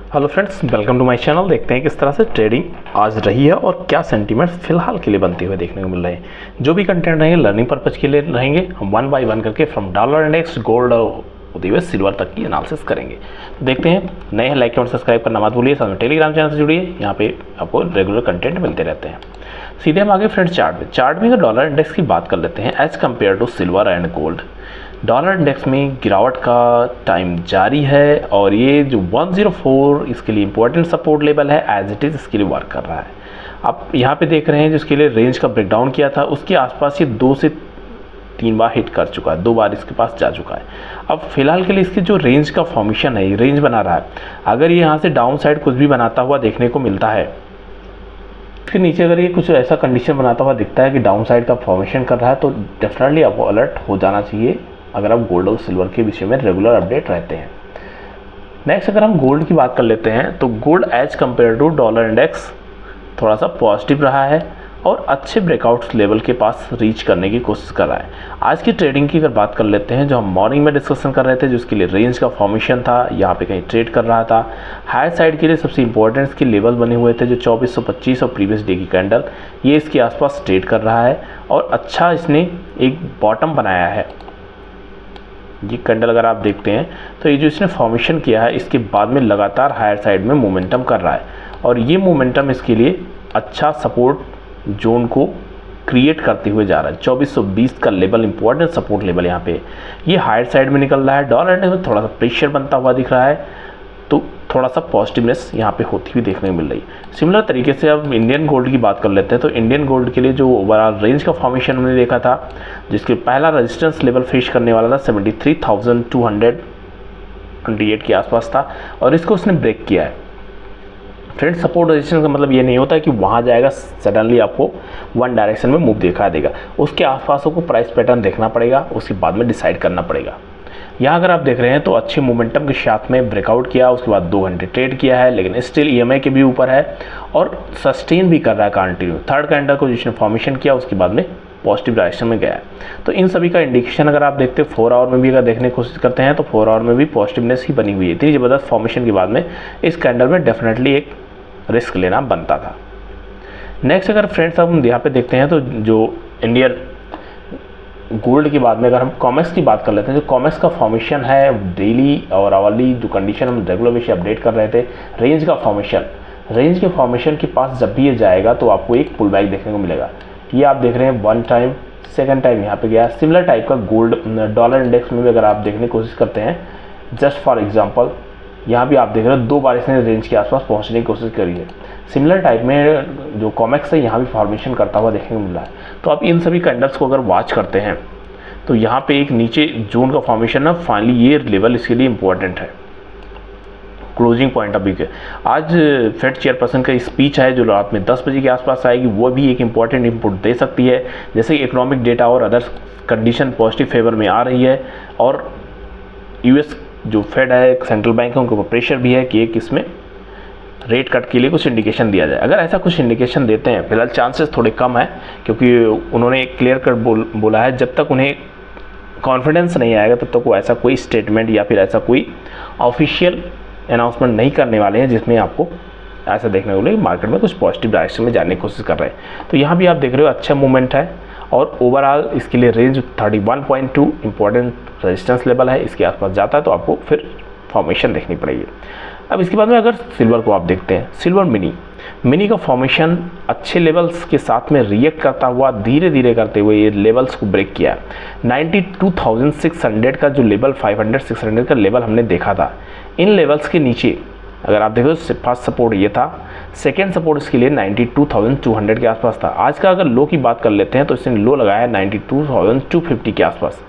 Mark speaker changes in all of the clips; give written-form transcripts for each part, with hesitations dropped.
Speaker 1: Hello friends, welcome to my channel. देखते हैं किस तरह से ट्रेडिंग आज रही है और क्या सेंटीमेंट्स फिलहाल के लिए बनते हुए देखने को मिल रहे हैं। जो भी कंटेंट रहेंगे लर्निंग पर्पज के लिए रहेंगे। हम वन बाय वन करके फ्रॉम डॉलर इंडेक्स, गोल्ड और होते हुए सिल्वर तक की एनालिसिस करेंगे। तो देखते हैं, नए हैं लाइक और सब्सक्राइब करना मत भूलिए। साथ में टेलीग्राम चैनल से जुड़िए, यहाँ पे आपको रेगुलर कंटेंट मिलते रहते हैं। सीधे हम आगे फ्रेंड्स चार्ट में अगर डॉलर इंडेक्स की बात कर लेते हैं as compared to silver and gold. Dollar index में गिरावट का टाइम जारी है और ये जो 104 इसके लिए इंपॉर्टेंट सपोर्ट लेवल है एज इट इज़ इसके लिए वर्क कर रहा है। आप यहाँ पे देख रहे हैं जिसके लिए रेंज का ब्रेकडाउन किया था उसके आसपास ये 2 से 3 बार हिट कर चुका है, 2 बार इसके पास जा चुका है। अब फिलहाल के लिए इसकी जो रेंज का फॉर्मेशन है, रेंज बना रहा है। अगर ये यहाँ से डाउन साइड कुछ भी बनाता हुआ देखने को मिलता है, फिर नीचे अगर ये कुछ ऐसा कंडीशन बनाता हुआ दिखता है कि डाउन साइड का फॉर्मेशन कर रहा है, तो डेफिनेटली आपको अलर्ट हो जाना चाहिए अगर आप गोल्ड और सिल्वर के विषय में रेगुलर अपडेट रहते हैं। नेक्स्ट अगर हम गोल्ड की बात कर लेते हैं तो gold as compared to dollar index थोड़ा सा पॉजिटिव रहा है और अच्छे ब्रेकआउट्स लेवल के पास रीच करने की कोशिश कर रहा है। आज की ट्रेडिंग की अगर बात कर लेते हैं, जो हम मॉर्निंग में डिस्कशन कर रहे थे, जिसके लिए रेंज का फॉर्मेशन था, यहाँ पे कहीं ट्रेड कर रहा था। हायर साइड के लिए सबसे इंपॉर्टेंट के लेवल बने हुए थे जो 2425 और प्रीवियस डे की कैंडल, ये इसके आसपास ट्रेड कर रहा है और अच्छा इसने एक बॉटम बनाया है। ये कैंडल अगर आप देखते हैं तो ये जो इसने फॉर्मेशन किया है इसके बाद में लगातार हायर साइड में मोमेंटम कर रहा है और ये मोमेंटम इसके लिए अच्छा सपोर्ट जोन को क्रिएट करते हुए जा रहा है। 2420 का लेवल इंपॉर्टेंट सपोर्ट लेवल यहाँ पे ये हायर साइड में निकल रहा है। डॉलर इंडेक्स में थोड़ा सा प्रेशर बनता हुआ दिख रहा है, तो थोड़ा सा पॉजिटिवनेस यहाँ पे होती हुई देखने को मिल रही है। सिमिलर तरीके से अब इंडियन गोल्ड की बात कर लेते हैं तो इंडियन गोल्ड के लिए जो ओवरऑल रेंज का फॉर्मेशन हमने देखा था, जिसके पहला रेजिस्टेंस लेवल फेस करने वाला था 73,228 के आसपास था और इसको उसने ब्रेक किया है। फ्रेंड्स, सपोर्ट रेजिस्टेंस का मतलब ये नहीं होता कि वहाँ जाएगा सडनली आपको वन डायरेक्शन में मूव दिखा देगा। उसके आसपास को प्राइस पैटर्न देखना पड़ेगा, उसके बाद में डिसाइड करना पड़ेगा। यहाँ अगर आप देख रहे हैं तो अच्छे मोमेंटम के साथ में ब्रेकआउट किया, उसके बाद 2 घंटे ट्रेड किया है, लेकिन स्टिल ईएमआई के भी ऊपर है और सस्टेन भी कर रहा है कंटिन्यू। थर्ड कैंडल को जिसने फॉर्मेशन किया उसके बाद में पॉजिटिव डायरेक्शन में गया है। तो इन सभी का इंडिकेशन अगर आप देखते हैं 4 आवर में भी अगर देखने की कोशिश करते हैं तो 4 आवर में भी पॉजिटिवनेस ही बनी हुई है। इतनी ज़बरदस्त फॉर्मेशन के बाद में इस कैंडल में डेफिनेटली एक रिस्क लेना बनता था। नेक्स्ट अगर फ्रेंड्स हम यहाँ पे देखते हैं तो जो इंडियन गोल्ड की बात में अगर हम कॉमेक्स की बात कर लेते हैं, जो कॉमेक्स का फॉर्मेशन है डेली और आवरली जो कंडीशन हम रेगुलर बेसिस अपडेट कर रहे थे, रेंज के फॉर्मेशन के पास जब भी ये जाएगा तो आपको एक पुल बैक देखने को मिलेगा। ये आप देख रहे हैं 1 टाइम, सेकंड टाइम यहाँ पे गया। सिमिलर टाइप का गोल्ड डॉलर इंडेक्स में भी अगर आप देखने की कोशिश करते हैं, जस्ट फॉर एग्जाम्पल यहाँ भी आप देख रहे हैं 2 बार इसने रेंज के आसपास पहुँचने की कोशिश करी है। सिमिलर टाइप में जो कॉमेक्स है यहाँ भी फॉर्मेशन करता हुआ देखने को मिल रहा है। तो आप इन सभी कैंडल्स को अगर वॉच करते हैं तो यहाँ पे एक नीचे जोन का फॉर्मेशन है। फाइनली ये लेवल इसके लिए इंपॉर्टेंट है क्लोजिंग पॉइंट ऑफ व्यू के। आज फेड चेयरपर्सन का स्पीच है जो रात में 10 बजे के आसपास आएगी, वो भी एक इंपॉर्टेंट इनपुट दे सकती है। जैसे इकोनॉमिक डेटा और अदर कंडीशन पॉजिटिव फेवर में आ रही है और यूएस जो फेड है, सेंट्रल बैंक है, उनके ऊपर प्रेशर भी है कि एक इसमें रेट कट के लिए कुछ इंडिकेशन दिया जाए। अगर ऐसा कुछ इंडिकेशन देते हैं, फिलहाल चांसेस थोड़े कम है क्योंकि उन्होंने क्लियर कट बोला है जब तक उन्हें कॉन्फिडेंस नहीं आएगा तब तक वो ऐसा कोई स्टेटमेंट या फिर ऐसा कोई ऑफिशियल अनाउंसमेंट नहीं करने वाले हैं जिसमें आपको ऐसा देखने को मिले मार्केट में कुछ पॉजिटिव डायरेक्शन में जाने की कोशिश कर रहे हैं। तो यहाँ भी आप देख रहे हो अच्छा मूवमेंट है और ओवरऑल इसके लिए रेंज 31.2 इंपॉर्टेंट रेजिस्टेंस लेवल है। इसके आसपास जाता है तो आपको फिर फॉर्मेशन देखनी पड़ेगी। अब इसके बाद में अगर सिल्वर को आप देखते हैं, सिल्वर मिनी का फॉर्मेशन अच्छे लेवल्स के साथ में रिएक्ट करता हुआ धीरे धीरे करते हुए ये लेवल्स को ब्रेक किया है। 92,600 का जो लेवल 500-600 का लेवल हमने देखा था, इन लेवल्स के नीचे अगर आप देखो फर्स्ट सपोर्ट ये था, सेकेंड सपोर्ट इसके लिए 92,200 के आसपास था। आज का अगर लो की बात कर लेते हैं तो इसने लो लगाया है 92,250 के आसपास।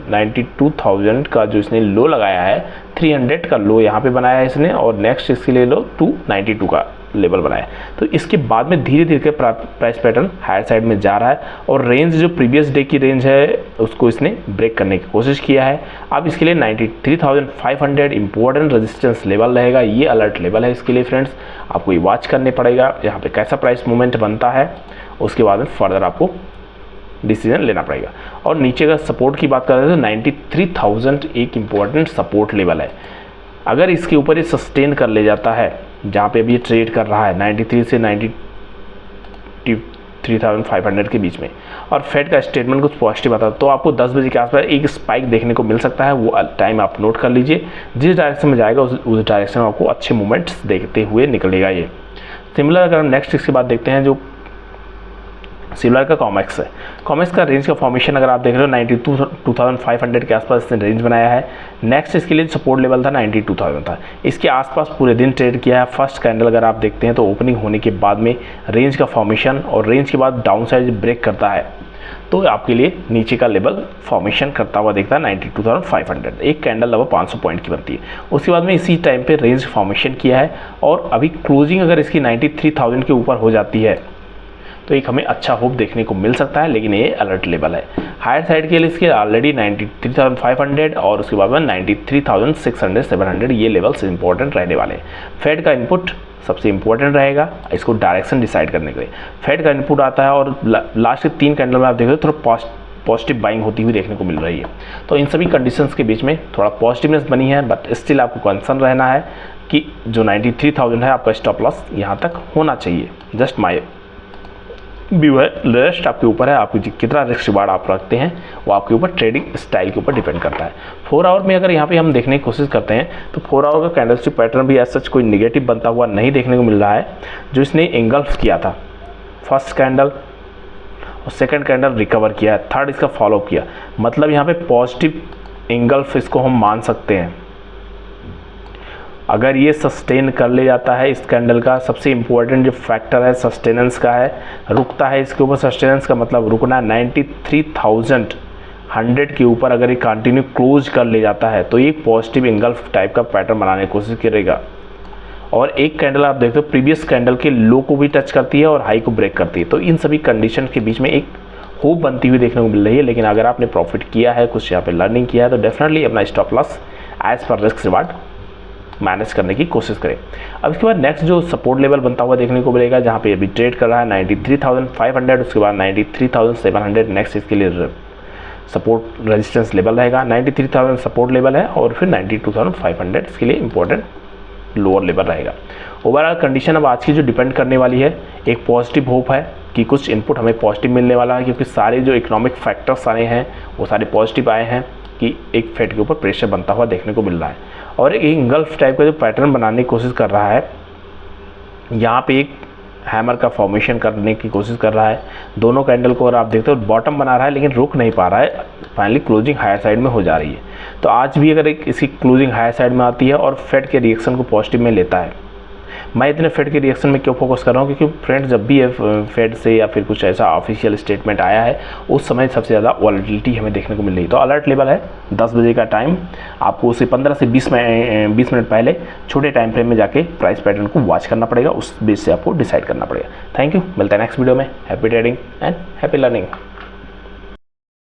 Speaker 1: 92,000 का जो इसने लो लगाया है, 300 का लो यहाँ पे बनाया है इसने और नेक्स्ट इसके लिए लो 292 का लेवल बनाया है। तो इसके बाद में धीरे धीरे प्राइस पैटर्न हायर साइड में जा रहा है और रेंज जो प्रीवियस डे की रेंज है उसको इसने ब्रेक करने की कोशिश किया है। अब इसके लिए 93,500 इंपॉर्टेंट रेजिस्टेंस लेवल रहेगा। ये अलर्ट लेवल है इसके लिए फ्रेंड्स, आपको ये वॉच करने पड़ेगा यहाँ पे कैसा प्राइस मूवमेंट बनता है, उसके बाद में फर्दर आपको डिसीजन लेना पड़ेगा। और नीचे का सपोर्ट की बात कर रहे थे 93,000 एक इम्पॉर्टेंट सपोर्ट लेवल है। अगर इसके ऊपर ये सस्टेन कर ले जाता है जहाँ पे अभी ये ट्रेड कर रहा है 93 से 93,500 के बीच में, और फेड का स्टेटमेंट कुछ पॉजिटिव आता है, तो आपको 10 बजे के आसपास एक स्पाइक देखने को मिल सकता है। वो टाइम आप नोट कर लीजिए। जिस डायरेक्शन में जाएगा उस डायरेक्शन में आपको अच्छे मूवमेंट्स देखते हुए निकलेगा ये। सिमिलर अगर हम नेक्स्ट इसके बाद देखते हैं, जो सिमिलर का कॉमेक्स है। कॉमेक्स का रेंज का फॉर्मेशन अगर आप देख रहे हो 92,500 के आसपास इसने रेंज बनाया है। नेक्स्ट इसके लिए सपोर्ट लेवल था 92,000 था। इसके आसपास पूरे दिन ट्रेड किया है। फर्स्ट कैंडल अगर आप देखते हैं तो ओपनिंग होने के बाद में रेंज का फॉर्मेशन और रेंज के बाद डाउन साइड ब्रेक करता है तो आपके लिए नीचे का लेवल फॉर्मेशन करता हुआ दिखता है 92,500। एक कैंडल लगभग 500 पॉइंट की बनती है। उसके बाद में इसी टाइम पे रेंज फॉर्मेशन किया है और अभी क्लोजिंग अगर इसकी 93,000 के ऊपर हो जाती है तो एक हमें अच्छा होप देखने को मिल सकता है, लेकिन ये अलर्ट लेवल है। हायर साइड के लिए इसके ऑलरेडी 93,500 और उसके बाद में 93,600 700 ये लेवल्स इंपॉर्टेंट रहने वाले हैं। फेड का इनपुट सबसे इंपॉर्टेंट रहेगा इसको डायरेक्शन डिसाइड करने के लिए। फेड का इनपुट आता है और लास्ट के 3 कैंडल में आप देखो तो थोड़ा पॉजिटिव बाइंग होती हुई देखने को मिल रही है। तो इन सभी कंडीशंस के बीच में थोड़ा पॉजिटिवनेस बनी है, बट स्टिल आपको कंसर्न रहना है कि जो 93,000 है आपका स्टॉप लॉस यहाँ तक होना चाहिए। जस्ट माय व्यू है, रेस्ट आपके ऊपर है। आप कितना रिस्क रिवार्ड आप रखते हैं वो आपके ऊपर ट्रेडिंग स्टाइल के ऊपर डिपेंड करता है। 4 आवर में अगर यहाँ पे हम देखने की कोशिश करते हैं तो 4 आवर का कैंडलस्टिक पैटर्न भी ऐसा कोई निगेटिव बनता हुआ नहीं देखने को मिल रहा है। जो इसने एंगल्फ किया था, फर्स्ट कैंडल और सेकंड कैंडल रिकवर किया है, थर्ड इसका फॉलो किया, मतलब यहाँ पे पॉजिटिव एंगल्फ इसको हम मान सकते हैं। अगर ये सस्टेन कर ले जाता है इस कैंडल का, सबसे इम्पोर्टेंट जो फैक्टर है सस्टेनेंस का है, रुकता है इसके ऊपर, सस्टेनेंस का मतलब रुकना 93,100 के ऊपर अगर ये कंटिन्यू क्लोज कर ले जाता है तो ये पॉजिटिव एंगल्फ टाइप का पैटर्न बनाने की कोशिश करेगा। और एक कैंडल आप देखते हो प्रीवियस कैंडल के लो को भी टच करती है और हाई को ब्रेक करती है। तो इन सभी कंडीशन के बीच में एक होप बनती हुई देखने को मिल रही है। लेकिन अगर आपने प्रॉफिट किया है, कुछ यहाँ पे लर्निंग किया है, तो डेफिनेटली अपना stop loss as per risk reward manage करने की कोशिश करें। अब इसके बाद नेक्स्ट जो सपोर्ट लेवल बनता हुआ देखने को मिलेगा, जहाँ पे अभी ट्रेड कर रहा है 93,500, उसके बाद 93,700 नेक्स्ट इसके लिए सपोर्ट रेजिस्टेंस लेवल रहेगा। 93,000 सपोर्ट लेवल है और फिर 92,500 इसके लिए इंपॉर्टेंट लोअर लेवल रहेगा। ओवरऑल कंडीशन अब आज की जो डिपेंड करने वाली है, एक पॉजिटिव होप है कि कुछ इनपुट हमें पॉजिटिव मिलने वाला है, क्योंकि सारे जो इकोनॉमिक फैक्टर्स सारे हैं वो सारे पॉजिटिव आए हैं कि एक फेड के ऊपर प्रेशर बनता हुआ देखने को मिल रहा है। और एक इंगल्फ टाइप का जो पैटर्न बनाने की कोशिश कर रहा है, यहाँ पे एक हैमर का फॉर्मेशन करने की कोशिश कर रहा है। दोनों कैंडल को अगर आप देखते हो बॉटम बना रहा है लेकिन रुक नहीं पा रहा है, फाइनली क्लोजिंग हायर साइड में हो जा रही है। तो आज भी अगर एक इसकी क्लोजिंग हायर साइड में आती है और फेड के रिएक्शन को पॉजिटिव में लेता है, मैं इतने फेड के रिएक्शन में क्यों फोकस कर रहा हूँ, क्योंकि फ्रेंड्स जब भी फेड से या फिर कुछ ऐसा ऑफिशियल स्टेटमेंट आया है उस समय सबसे ज़्यादा वॉलेटिलिटी हमें देखने को मिल रही है। तो अलर्ट लेवल है 10 बजे का टाइम, आपको उसे 15 से 20 मिनट पहले छोटे टाइम फ्रेम में जाके प्राइस पैटर्न को वॉच करना पड़ेगा, उस बेस से आपको डिसाइड करना पड़ेगा। थैंक यू, मिलता है नेक्स्ट वीडियो में। Happy trading and happy learning.